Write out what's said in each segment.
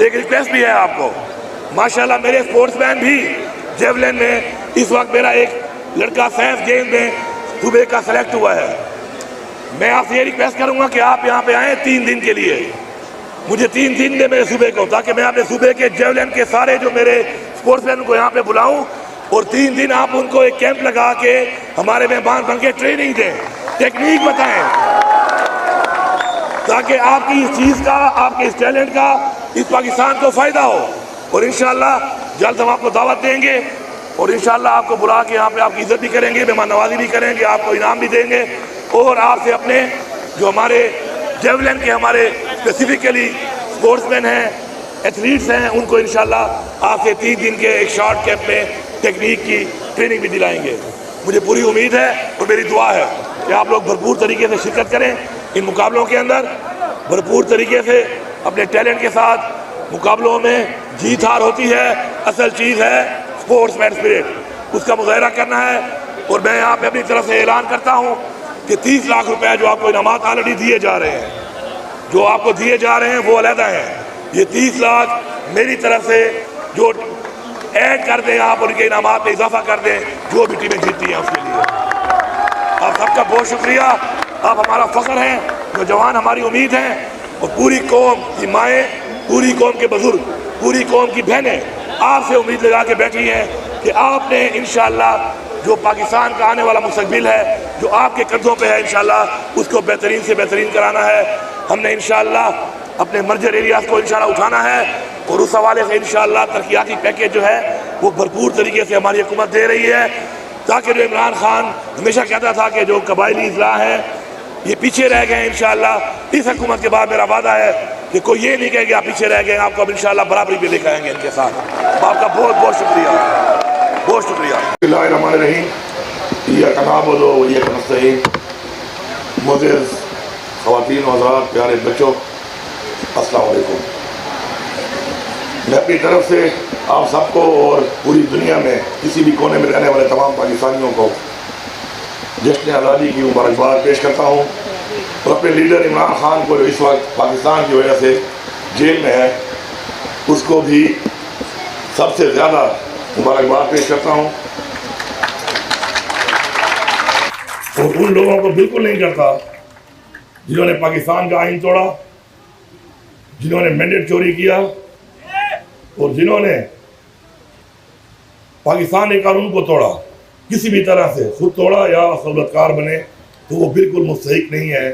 ایک ریکویسٹ بھی ہے آپ کو. ماشاءاللہ میرے سپورٹس مین بھی جیولن میں اس وقت میرا ایک لڑکا سیف گیند میں صوبے کا سلیکٹ ہوا ہے. میں آپ سے یہ ریکویسٹ کروں گا کہ آپ یہاں پہ آئیں 3 دن کے لیے. مجھے 3 دن دے میرے صوبے کو, تاکہ میں اپنے صوبے کے جیولن کے سارے جو میرے سپورٹس مین کو یہاں پہ بلاؤں, اور 3 دن آپ ان کو ایک کیمپ لگا کے ہمارے مہمان بن کے ٹریننگ دیں, ٹیکنیک بتائیں, تاکہ آپ کی اس چیز کا, آپ کے اس ٹیلنٹ کا اس پاکستان کو فائدہ ہو. اور انشاءاللہ جلد ہم آپ کو دعوت دیں گے, اور انشاءاللہ آپ کو بلا کے یہاں پہ آپ کی عزت بھی کریں گے, مہمان نوازی بھی کریں گے, آپ کو انعام بھی دیں گے, اور آپ سے اپنے جو ہمارے جیولن کے ہمارے اسپیسیفکلی سپورٹس مین ہیں, ایتھلیٹس ہیں, ان کو انشاءاللہ آپ سے 3 دن کے ایک شارٹ کیمپ میں ٹیکنیک کی ٹریننگ بھی دلائیں گے. مجھے پوری امید ہے اور میری دعا ہے کہ آپ لوگ بھرپور طریقے سے شرکت کریں ان مقابلوں کے اندر, بھرپور طریقے سے اپنے ٹیلنٹ کے ساتھ. مقابلوں میں جیت ہار ہوتی ہے, اصل چیز ہے سپورٹس مین اسپرٹ, اس کا مظاہرہ کرنا ہے. اور میں یہاں پہ اپنی طرف سے اعلان کرتا ہوں کہ 30 لاکھ روپے جو آپ کو انعامات آلریڈی دیے جا رہے ہیں, جو آپ کو دیے جا رہے ہیں وہ علیحدہ ہیں. یہ 30 لاکھ میری طرف سے جو ایڈ کر دیں, آپ ان کے انعامات میں اضافہ کر دیں جو بھی ٹیمیں جیتتی ہیں اس کے لیے. آپ سب کا بہت شکریہ, آپ ہمارا فخر ہیں, نوجوان ہماری امید ہیں, اور پوری قوم کی مائیں, پوری قوم کے بزرگ, پوری قوم کی بہنیں آپ سے امید لگا کے بیٹھی ہیں کہ آپ نے انشاءاللہ جو پاکستان کا آنے والا مستقبل ہے جو آپ کے قدموں پہ ہے انشاءاللہ اس کو بہترین سے بہترین کرانا ہے. ہم نے انشاءاللہ اپنے مرجر ایریاز کو انشاءاللہ اٹھانا ہے, اور اس حوالے سے انشاءاللہ ترقیاتی پیکیج جو ہے وہ بھرپور طریقے سے ہماری حکومت دے رہی ہے, تاکہ جو عمران خان ہمیشہ کہتا تھا کہ جو قبائلی اضلاع ہیں یہ پیچھے رہ گئے ہیں, انشاءاللہ اس حکومت کے بعد میرا وعدہ ہے کہ کوئی یہ نہیں کہے کہ آپ پیچھے رہ گئے ہیں, آپ کو اب انشاءاللہ برابری پہ لے کے آئیں گے ان کے ساتھ. آپ کا بہت بہت شکریہ, بہت شکریہ. بسم اللہ الرحمن الرحیم. ایاک نعبد و ایاک نستعین. معزز خواتین و حضرات, پیارے بچوں, السلام علیکم. میں اپنی طرف سے آپ سب کو اور پوری دنیا میں کسی بھی کونے میں رہنے والے تمام پاکستانیوں کو جشن آزادی کی مبارکباد پیش کرتا ہوں, اور اپنے لیڈر عمران خان کو جو اس وقت پاکستان کی وجہ سے جیل میں ہے اس کو بھی سب سے زیادہ مبارکباد پیش کرتا ہوں. اور ان لوگوں کو بالکل نہیں کرتا جنہوں نے پاکستان کا آئین توڑا, جنہوں نے مینڈیٹ چوری کیا, اور جنہوں نے پاکستان کے قانون کو توڑا کسی بھی طرح سے, خود توڑا یا سہولتکار بنے, تو وہ بالکل مستحق نہیں ہے.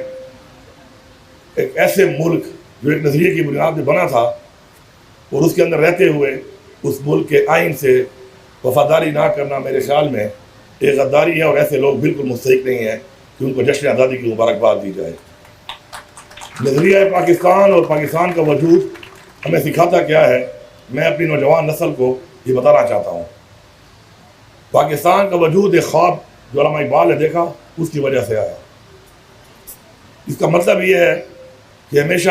ایک ایسے ملک جو ایک نظریے کی بنیاد پہ بنا تھا اور اس کے اندر رہتے ہوئے اس ملک کے آئین سے وفاداری نہ کرنا میرے خیال میں ایک غداری ہے, اور ایسے لوگ بالکل مستحق نہیں ہیں کہ ان کو جشن آزادی کی مبارکباد دی جائے. نظریہ پاکستان اور پاکستان کا وجود ہمیں سکھاتا کیا ہے, میں اپنی نوجوان نسل کو یہ بتانا چاہتا ہوں. پاکستان کا وجود ایک خواب جو علامہ اقبال نے دیکھا اس کی وجہ سے آیا. اس کا مطلب یہ ہے کہ ہمیشہ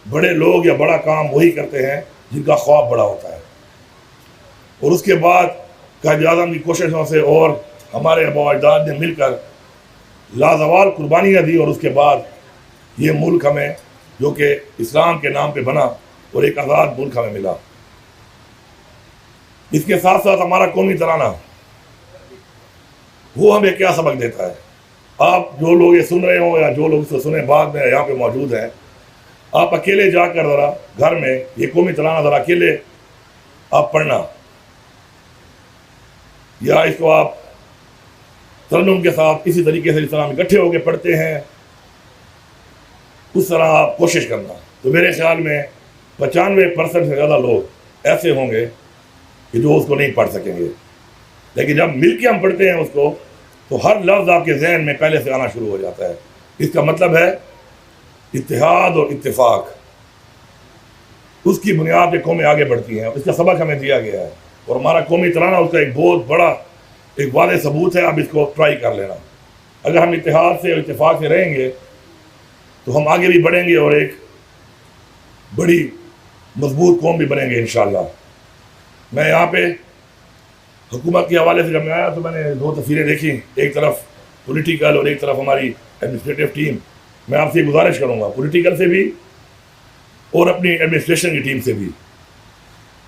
بڑے لوگ یا بڑا کام وہی کرتے ہیں جن کا خواب بڑا ہوتا ہے, اور اس کے بعد قائد اعظم کی کوششوں سے اور ہمارے آباء و اجداد نے مل کر لازوال قربانیاں دی, اور اس کے بعد یہ ملک ہمیں جو کہ اسلام کے نام پہ بنا اور ایک آزاد ملک ہمیں ملا. اس کے ساتھ ساتھ ہمارا قومی ترانہ وہ ہمیں کیا سبق دیتا ہے. آپ جو لوگ یہ سن رہے ہوں یا جو لوگ اس کو سنیں بعد میں یہاں پہ موجود ہیں, آپ اکیلے جا کر ذرا گھر میں یہ قومی ترانہ ذرا اکیلے آپ پڑھنا, یا اس کو آپ ترنم کے ساتھ اسی طریقے سے جس طرح ہم اکٹھے ہو کے پڑھتے ہیں اس طرح آپ کوشش کرنا. تو میرے خیال میں 95% سے زیادہ لوگ ایسے ہوں گے کہ جو اس کو نہیں پڑھ سکیں گے, لیکن جب مل کے ہم پڑھتے ہیں اس کو تو ہر لفظ آپ کے ذہن میں پہلے سے آنا شروع ہو جاتا ہے. اس کا مطلب ہے اتحاد اور اتفاق, اس کی بنیاد پہ قومیں آگے بڑھتی ہیں. اس کا سبق ہمیں دیا گیا ہے, اور ہمارا قومی ترانہ اس کا ایک بہت بڑا ایک واضح ثبوت ہے. آپ اس کو ٹرائی کر لینا. اگر ہم اتحاد سے اور اتفاق سے رہیں گے تو ہم آگے بھی بڑھیں گے اور ایک بڑی مضبوط قوم بھی بنیں گے انشاءاللہ. میں یہاں پہ حکومت کے حوالے سے جب میں آیا تو میں نے 2 تصویریں دیکھی, ایک طرف پولیٹیکل اور ایک طرف ہماری ایڈمنسٹریٹو ٹیم. میں آپ سے گزارش کروں گا پولیٹیکل سے بھی اور اپنی ایڈمنسٹریشن کی ٹیم سے بھی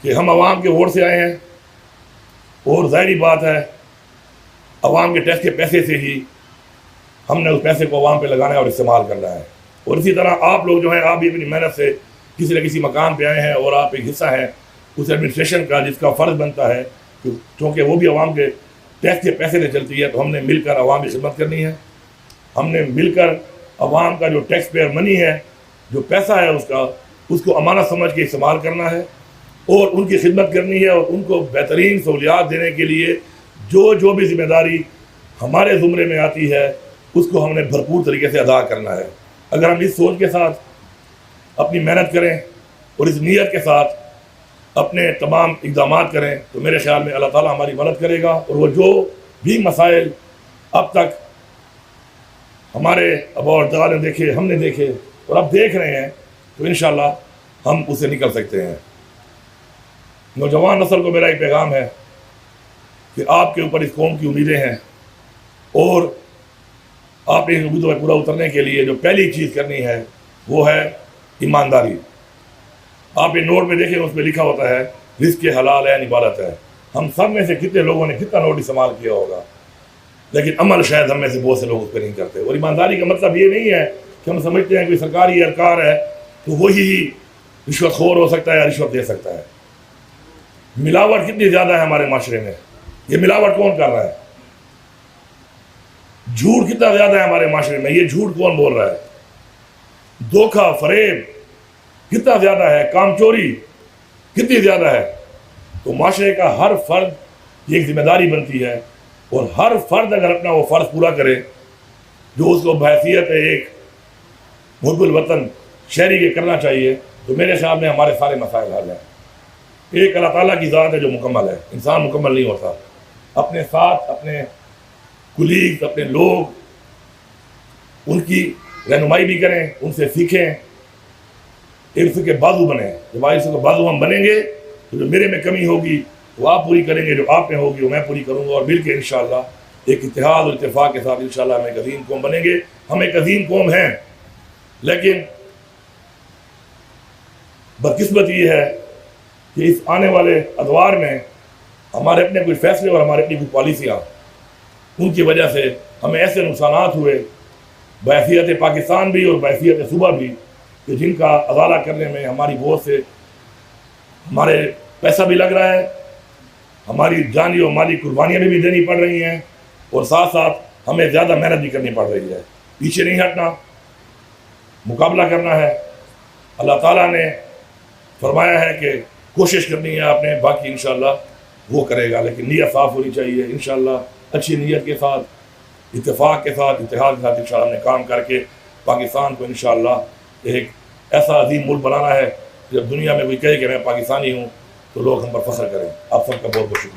کہ ہم عوام کے ووٹ سے آئے ہیں، اور ظاہری بات ہے عوام کے ٹیکس کے پیسے سے ہی ہم نے اس پیسے کو عوام پہ لگانا ہے اور استعمال کرنا ہے۔ اور اسی طرح آپ لوگ جو ہیں، آپ بھی اپنی محنت سے کسی نہ کسی مقام پہ آئے ہیں اور آپ ایک حصہ ہیں اس ایڈمنسٹریشن کا، جس کا فرض بنتا ہے چونکہ وہ بھی عوام کے ٹیکس کے پیسے سے چلتی ہے، تو ہم نے مل کر عوام کی خدمت کرنی ہے۔ ہم نے مل کر عوام کا جو ٹیکس پیئر منی ہے، جو پیسہ ہے اس کو امانت سمجھ کے استعمال کرنا ہے اور ان کی خدمت کرنی ہے، اور ان کو بہترین سہولیات دینے کے لیے جو بھی ذمہ داری ہمارے زمرے میں آتی ہے اس کو ہم نے بھرپور طریقے سے ادا کرنا ہے۔ اگر ہم اس سوچ کے ساتھ اپنی محنت کریں اور اس نیت کے ساتھ اپنے تمام اقدامات کریں تو میرے خیال میں اللہ تعالیٰ ہماری مدد کرے گا، اور وہ جو بھی مسائل اب تک ہمارے آبا و اجداد نے دیکھے، ہم نے دیکھے اور اب دیکھ رہے ہیں، تو انشاءاللہ ہم اس سے نکل سکتے ہیں۔ نوجوان نسل کو میرا ایک پیغام ہے کہ آپ کے اوپر اس قوم کی امیدیں ہیں، اور آپ نے ان امیدوں میں پورا اترنے کے لیے جو پہلی چیز کرنی ہے وہ ہے ایمانداری۔ آپ یہ نوٹ میں دیکھیں، اس میں لکھا ہوتا ہے رزق حلال ہے، عبادت ہے۔ ہم سب میں سے کتنے لوگوں نے کتنا نوٹ استعمال کیا ہوگا، لیکن عمل شاید ہم میں سے بہت سے لوگ اس پہ نہیں کرتے۔ اور ایمانداری کا مطلب یہ نہیں ہے کہ ہم سمجھتے ہیں کہ سرکاری اہلکار ہے تو وہی رشوت خور ہو سکتا ہے یا رشوت دے سکتا ہے۔ ملاوٹ کتنی زیادہ ہے ہمارے معاشرے میں، یہ ملاوٹ کون کر رہا ہے؟ جھوٹ کتنا زیادہ ہے ہمارے معاشرے میں، یہ جھوٹ کون بول رہا ہے؟ دھوکہ فریب کتنا زیادہ ہے، کام چوری کتنی زیادہ ہے۔ تو معاشرے کا ہر فرد یہ ایک ذمہ داری بنتی ہے، اور ہر فرد اگر اپنا وہ فرض پورا کرے جو اس کو بحیثیت ایک محب الوطن شہری کے کرنا چاہیے، تو میرے خیال میں ہمارے سارے مسائل حل ہیں۔ ایک اللہ تعالیٰ کی ذات ہے جو مکمل ہے، انسان مکمل نہیں ہوتا۔ اپنے ساتھ اپنے کلیگ، اپنے لوگ، ان کی رہنمائی بھی کریں، ان سے سیکھیں، عرف کے بازو بنیں۔ جب عرف کے بازو ہم بنیں گے تو جو میرے میں کمی ہوگی وہ آپ پوری کریں گے، جو آپ میں ہوگی وہ میں پوری کروں گا، اور مل کے انشاءاللہ ایک اتحاد اور اتفاق کے ساتھ انشاءاللہ ہم ایک عظیم قوم بنیں گے۔ ہم ایک عظیم قوم ہیں، لیکن بدقسمت یہ ہے کہ اس آنے والے ادوار میں ہمارے اپنے کچھ فیصلے اور ہمارے اپنی کچھ پالیسیاں، ان کی وجہ سے ہمیں ایسے نقصانات ہوئے بحیثیت پاکستان بھی اور بحیثیت صوبہ بھی، کہ جن کا ازالہ کرنے میں ہماری بہت سے ہمارے پیسہ بھی لگ رہا ہے، ہماری جانی اور مالی قربانیاں بھی دینی پڑ رہی ہیں، اور ساتھ ساتھ ہمیں زیادہ محنت بھی کرنی پڑ رہی ہے۔ پیچھے نہیں ہٹنا، مقابلہ کرنا ہے۔ اللہ تعالیٰ نے فرمایا ہے کہ کوشش کرنی ہے آپ نے، باقی انشاءاللہ وہ کرے گا، لیکن نیت صاف ہونی چاہیے۔ انشاءاللہ اچھی نیت کے ساتھ، اتفاق کے ساتھ، اتحاد کے ساتھ انشاءاللہ ہم نے کام کر کے پاکستان کو انشاءاللہ ایک ایسا عظیم ملک بنانا ہے، جب دنیا میں کوئی کہے کہ میں پاکستانی ہوں تو لوگ ہم پر فخر کریں۔ آپ سب کا بہت بہت شکریہ۔